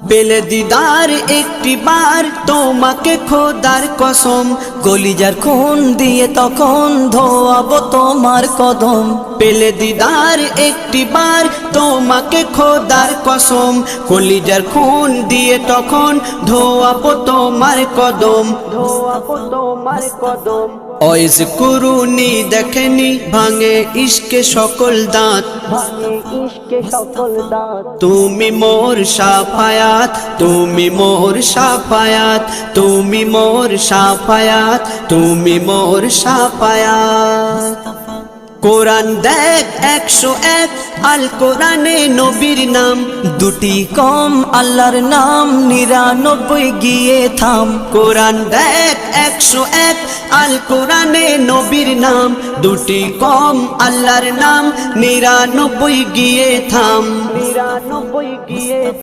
পেলে দিদার একটি বার তোমাকে খোদার কসম, কলিজার খুন দিয়ে তখন ধোয়াবো তোমার কদম। পেলে দিদার একটি বার তোমাকে খোদার কসম, কলিজার খুন দিয়ে তখন ধোয়াবো তোমার কদম, ধোয়াবো তোমার কদম। ওয়াইজ কুরুনি দেখেনি ভাঙে ইশকে সকল দাঁত, তুমি মোর শাফায়াত, তুমি মোর শাফায়াত, তুমি মোর শাফায়াত, তুমি মোর শাফায়াত। কোরআন দেখ 101 আল কোরআনে নবীর নাম, দুটি কম আল্লাহর নাম 99 গিয়ে থাম। কোরআন দেখ 101 আল কোরআনে নবীর নাম, দুটি কম আল্লাহর নাম 99 গিয়ে থাম, 99 গিয়ে